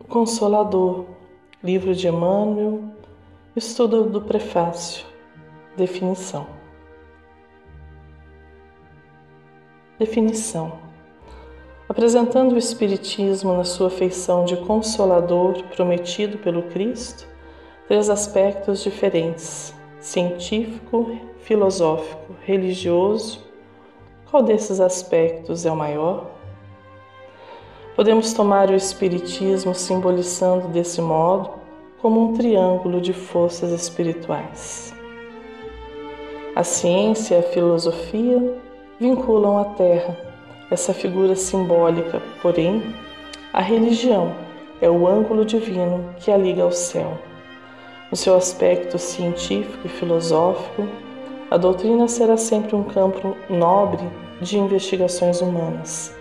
Consolador, livro de Emmanuel, estudo do prefácio, definição. Definição. Apresentando o Espiritismo na sua feição de Consolador prometido pelo Cristo, três aspectos diferentes: científico, filosófico, religioso. Qual desses aspectos é o maior? Podemos tomar o Espiritismo simbolizando desse modo como um triângulo de forças espirituais. A ciência e a filosofia vinculam a Terra, essa figura simbólica, porém, a religião é o ângulo divino que a liga ao céu. No seu aspecto científico e filosófico, a doutrina será sempre um campo nobre de investigações humanas,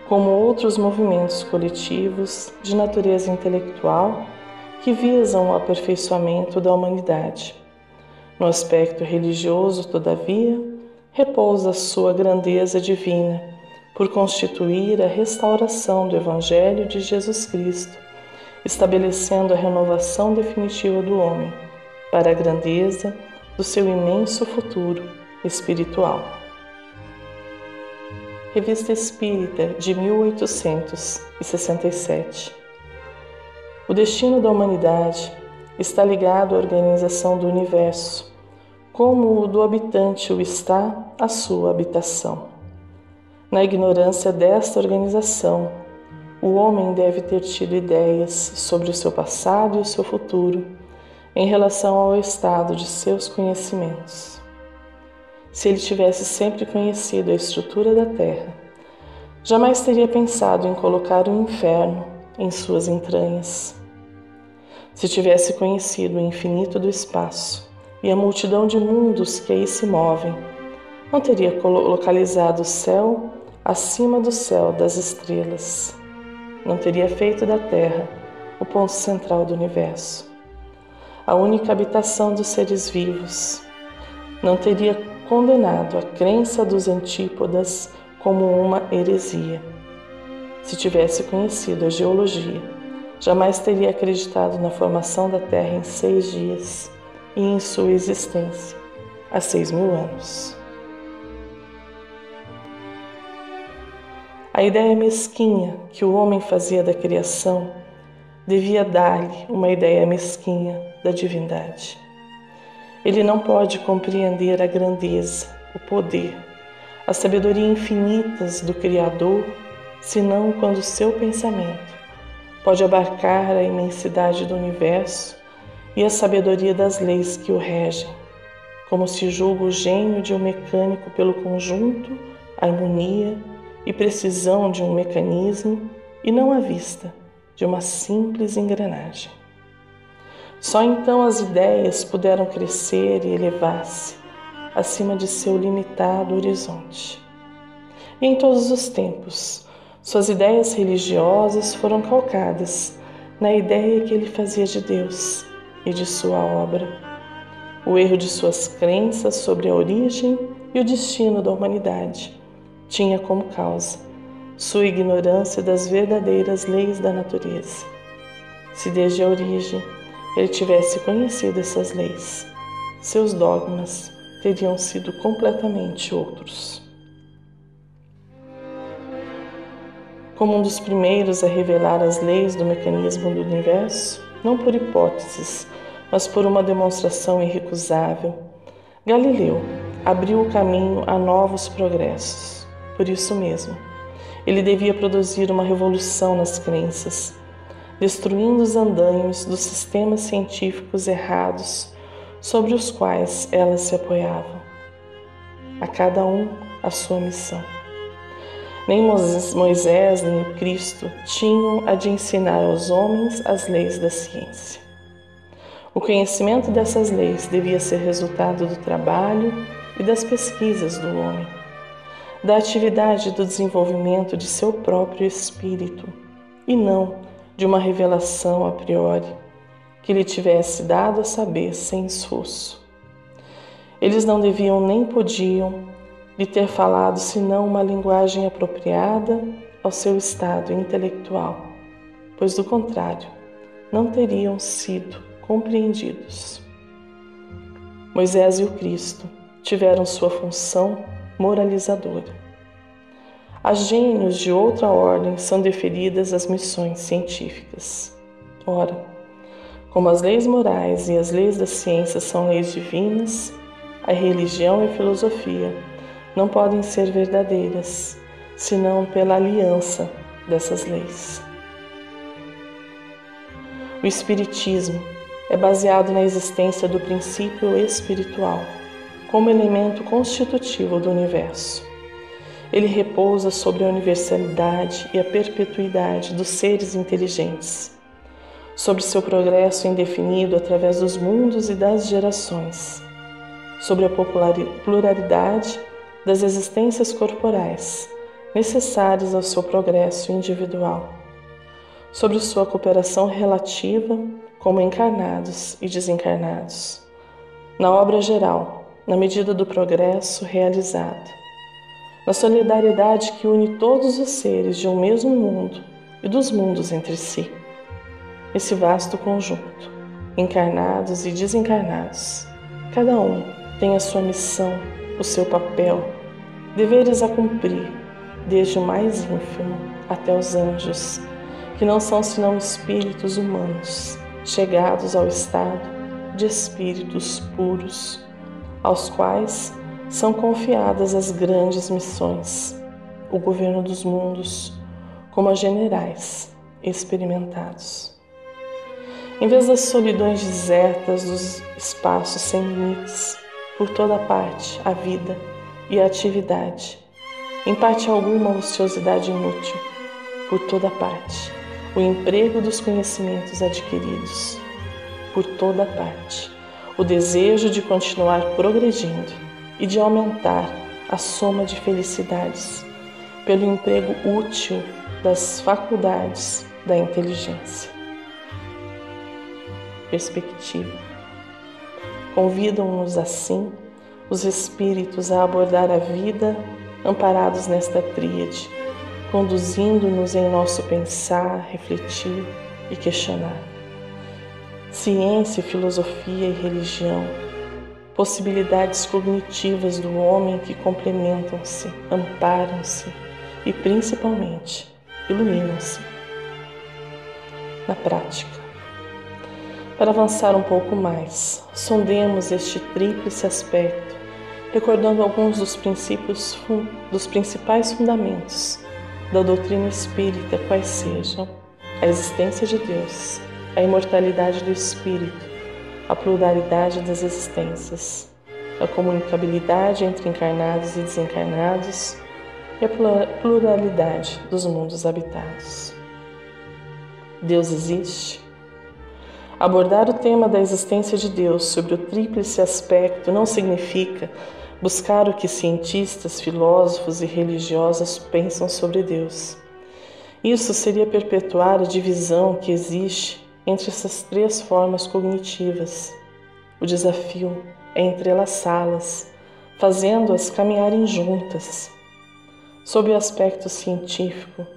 como outros movimentos coletivos de natureza intelectual que visam o aperfeiçoamento da humanidade. No aspecto religioso, todavia, repousa sua grandeza divina por constituir a restauração do Evangelho de Jesus Cristo, estabelecendo a renovação definitiva do homem para a grandeza do seu imenso futuro espiritual. Revista Espírita de 1867. O destino da humanidade está ligado à organização do universo, como o do habitante o está a sua habitação. Na ignorância desta organização, o homem deve ter tido ideias sobre o seu passado e o seu futuro em relação ao estado de seus conhecimentos. Se ele tivesse sempre conhecido a estrutura da Terra, jamais teria pensado em colocar o inferno em suas entranhas. Se tivesse conhecido o infinito do espaço e a multidão de mundos que aí se movem, não teria localizado o céu acima do céu das estrelas. Não teria feito da Terra o ponto central do universo, a única habitação dos seres vivos. Não teria condenado a crença dos antípodas como uma heresia. Se tivesse conhecido a geologia, jamais teria acreditado na formação da Terra em 6 dias e em sua existência há 6.000 anos. A ideia mesquinha que o homem fazia da criação devia dar-lhe uma ideia mesquinha da divindade. Ele não pode compreender a grandeza, o poder, a sabedoria infinitas do Criador, senão quando seu pensamento pode abarcar a imensidade do universo e a sabedoria das leis que o regem, como se julga o gênio de um mecânico pelo conjunto, harmonia e precisão de um mecanismo e não a vista de uma simples engrenagem. Só então as ideias puderam crescer e elevar-se acima de seu limitado horizonte. E em todos os tempos, suas ideias religiosas foram calcadas na ideia que ele fazia de Deus e de sua obra. O erro de suas crenças sobre a origem e o destino da humanidade tinha como causa sua ignorância das verdadeiras leis da natureza. Se desde a origem ele tivesse conhecido essas leis, seus dogmas teriam sido completamente outros. Como um dos primeiros a revelar as leis do mecanismo do universo, não por hipóteses, mas por uma demonstração irrecusável, Galileu abriu o caminho a novos progressos. Por isso mesmo, ele devia produzir uma revolução nas crenças, destruindo os andaimes dos sistemas científicos errados sobre os quais elas se apoiavam. A cada um a sua missão. Nem Moisés nem o Cristo tinham a de ensinar aos homens as leis da ciência. O conhecimento dessas leis devia ser resultado do trabalho e das pesquisas do homem, da atividade do desenvolvimento de seu próprio espírito, e não de uma revelação a priori, que lhe tivesse dado a saber sem esforço. Eles não deviam nem podiam lhe ter falado senão uma linguagem apropriada ao seu estado intelectual, pois do contrário, não teriam sido compreendidos. Moisés e o Cristo tiveram sua função moralizadora. A gênios de outra ordem são deferidas as missões científicas. Ora, como as leis morais e as leis da ciência são leis divinas, a religião e a filosofia não podem ser verdadeiras, senão pela aliança dessas leis. O Espiritismo é baseado na existência do princípio espiritual, como elemento constitutivo do universo. Ele repousa sobre a universalidade e a perpetuidade dos seres inteligentes, sobre seu progresso indefinido através dos mundos e das gerações, sobre a pluralidade das existências corporais necessárias ao seu progresso individual, sobre sua cooperação relativa como encarnados e desencarnados, na obra geral, na medida do progresso realizado, na solidariedade que une todos os seres de um mesmo mundo e dos mundos entre si. Esse vasto conjunto, encarnados e desencarnados, cada um tem a sua missão, o seu papel, deveres a cumprir, desde o mais ínfimo até os anjos, que não são senão espíritos humanos, chegados ao estado de espíritos puros, aos quais são confiadas as grandes missões, o governo dos mundos, como a generais experimentados. Em vez das solidões desertas dos espaços sem limites, por toda parte a vida e a atividade, em parte alguma a ociosidade inútil, por toda parte o emprego dos conhecimentos adquiridos, por toda parte o desejo de continuar progredindo e de aumentar a soma de felicidades pelo emprego útil das faculdades da inteligência. Perspectiva. Convidam-nos assim os espíritos a abordar a vida amparados nesta tríade, conduzindo-nos em nosso pensar, refletir e questionar. Ciência, filosofia e religião, possibilidades cognitivas do homem que complementam-se, amparam-se e, principalmente, iluminam-se. Na prática, para avançar um pouco mais, sondemos este tríplice aspecto, recordando alguns dos principais fundamentos da doutrina espírita, quais sejam a existência de Deus, a imortalidade do espírito, a pluralidade das existências, a comunicabilidade entre encarnados e desencarnados e a pluralidade dos mundos habitados. Deus existe? Abordar o tema da existência de Deus sobre o tríplice aspecto não significa buscar o que cientistas, filósofos e religiosos pensam sobre Deus. Isso seria perpetuar a divisão que existe entre essas três formas cognitivas. O desafio é entrelaçá-las, fazendo-as caminharem juntas. Sob o aspecto científico,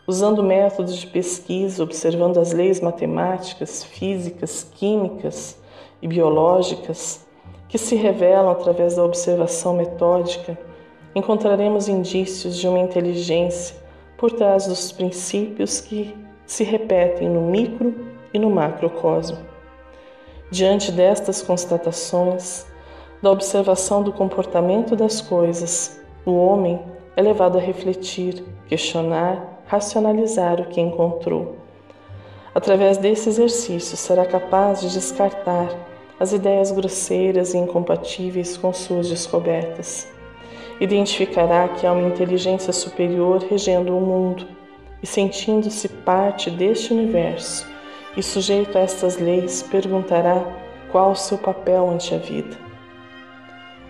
usando métodos de pesquisa, observando as leis matemáticas, físicas, químicas e biológicas, que se revelam através da observação metódica, encontraremos indícios de uma inteligência por trás dos princípios que se repetem no micro e no macrocosmo. Diante destas constatações, da observação do comportamento das coisas, o homem é levado a refletir, questionar, racionalizar o que encontrou. Através desse exercício, será capaz de descartar as ideias grosseiras e incompatíveis com suas descobertas. Identificará que há uma inteligência superior regendo o mundo e, sentindo-se parte deste universo e sujeito a estas leis, perguntará qual o seu papel ante a vida.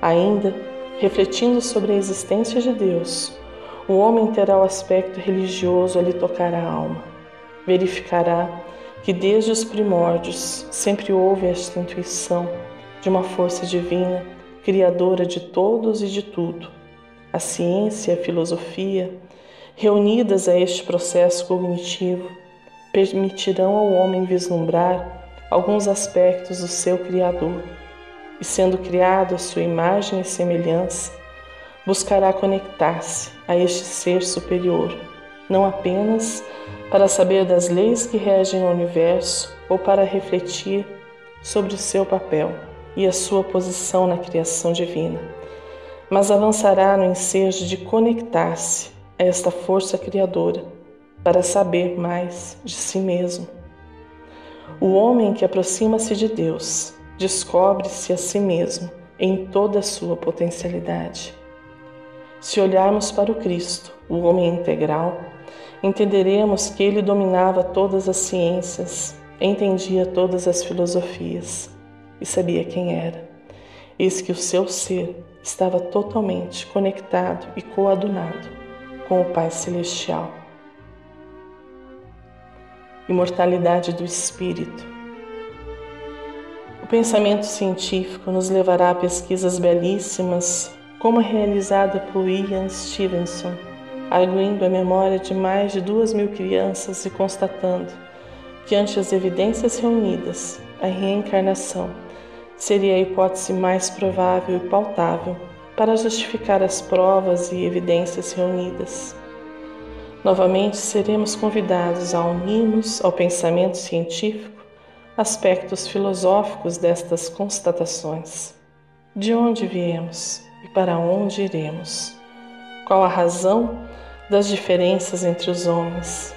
Ainda Refletindo sobre a existência de Deus, o homem terá o aspecto religioso a lhe tocar a alma. Verificará que desde os primórdios sempre houve esta intuição de uma força divina, criadora de todos e de tudo. A ciência e a filosofia, reunidas a este processo cognitivo, permitirão ao homem vislumbrar alguns aspectos do seu Criador, e sendo criado à sua imagem e semelhança, buscará conectar-se a este ser superior, não apenas para saber das leis que regem o universo ou para refletir sobre o seu papel e a sua posição na criação divina, mas avançará no ensejo de conectar-se a esta força criadora para saber mais de si mesmo. O homem que aproxima-se de Deus descobre-se a si mesmo em toda a sua potencialidade. Se olharmos para o Cristo, o homem integral, entenderemos que ele dominava todas as ciências, entendia todas as filosofias e sabia quem era. Eis que o seu ser estava totalmente conectado e coadunado com o Pai Celestial. Imortalidade do Espírito. O pensamento científico nos levará a pesquisas belíssimas, como a realizada por Ian Stevenson, arguindo a memória de mais de 2.000 crianças e constatando que, ante as evidências reunidas, a reencarnação seria a hipótese mais provável e pautável para justificar as provas e evidências reunidas. Novamente seremos convidados a unirmos ao pensamento científico aspectos filosóficos destas constatações. De onde viemos e para onde iremos? Qual a razão das diferenças entre os homens?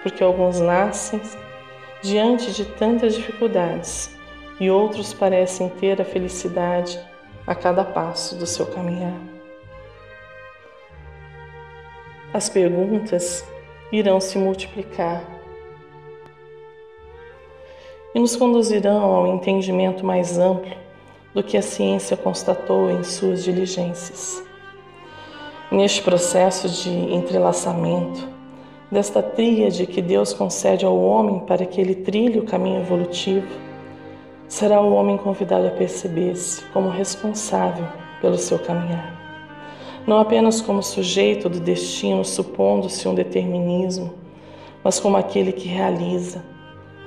Porque alguns nascem diante de tantas dificuldades e outros parecem ter a felicidade a cada passo do seu caminhar. As perguntas irão se multiplicar e nos conduzirão ao entendimento mais amplo do que a ciência constatou em suas diligências. Neste processo de entrelaçamento, desta tríade que Deus concede ao homem para que ele trilhe o caminho evolutivo, será o homem convidado a perceber-se como responsável pelo seu caminhar, não apenas como sujeito do destino supondo-se um determinismo, mas como aquele que realiza,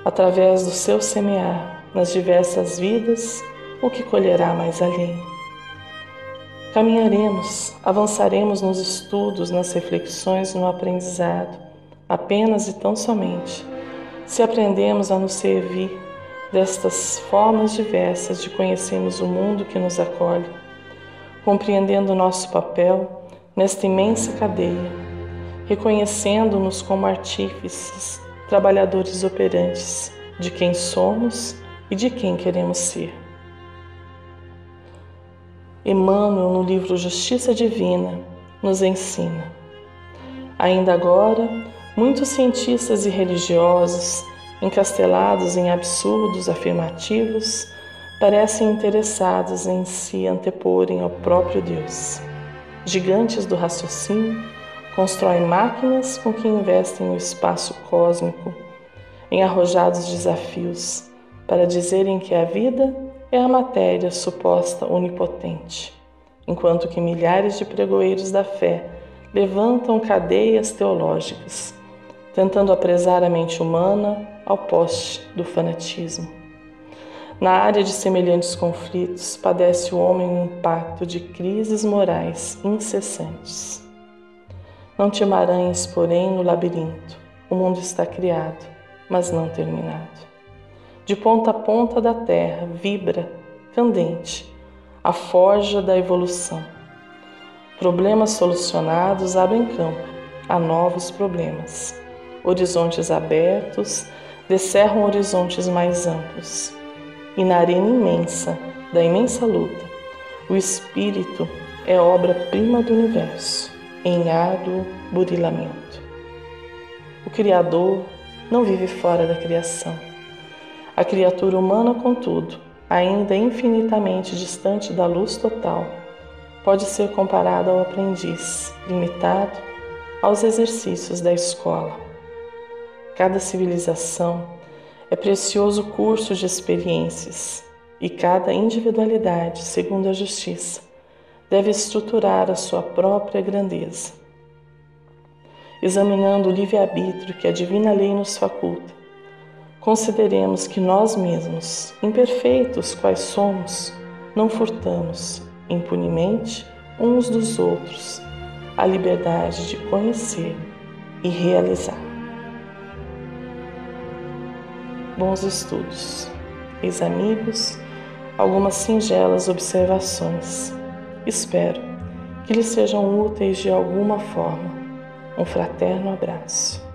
através do seu semear nas diversas vidas, o que colherá mais além. Caminharemos, avançaremos nos estudos, nas reflexões e no aprendizado, apenas e tão somente, se aprendemos a nos servir destas formas diversas de conhecermos o mundo que nos acolhe, compreendendo o nosso papel nesta imensa cadeia, reconhecendo-nos como artífices, trabalhadores operantes de quem somos e de quem queremos ser. Emmanuel, no livro Justiça Divina, nos ensina: ainda agora, muitos cientistas e religiosos, encastelados em absurdos afirmativos, parecem interessados em se anteporem ao próprio Deus. Gigantes do raciocínio constroem máquinas com que investem no espaço cósmico, em arrojados desafios, para dizerem que a vida é a matéria suposta onipotente, enquanto que milhares de pregoeiros da fé levantam cadeias teológicas, tentando apresar a mente humana ao poste do fanatismo. Na área de semelhantes conflitos, padece o homem o impacto de crises morais incessantes. Não te emaranhes, porém, no labirinto. O mundo está criado, mas não terminado. De ponta a ponta da terra vibra, candente, a forja da evolução. Problemas solucionados abrem campo a novos problemas. Horizontes abertos descerram horizontes mais amplos. E na arena imensa, da imensa luta, o espírito é obra-prima do universo, em árduo burilamento. O Criador não vive fora da criação. A criatura humana, contudo, ainda infinitamente distante da luz total, pode ser comparado ao aprendiz, limitado aos exercícios da escola. Cada civilização é precioso curso de experiências e cada individualidade, segundo a justiça, deve estruturar a sua própria grandeza. Examinando o livre-arbítrio que a divina lei nos faculta, consideremos que nós mesmos, imperfeitos quais somos, não furtamos impunemente uns dos outros a liberdade de conhecer e realizar. Bons estudos. Ex-amigos, algumas singelas observações. Espero que lhes sejam úteis de alguma forma. Um fraterno abraço.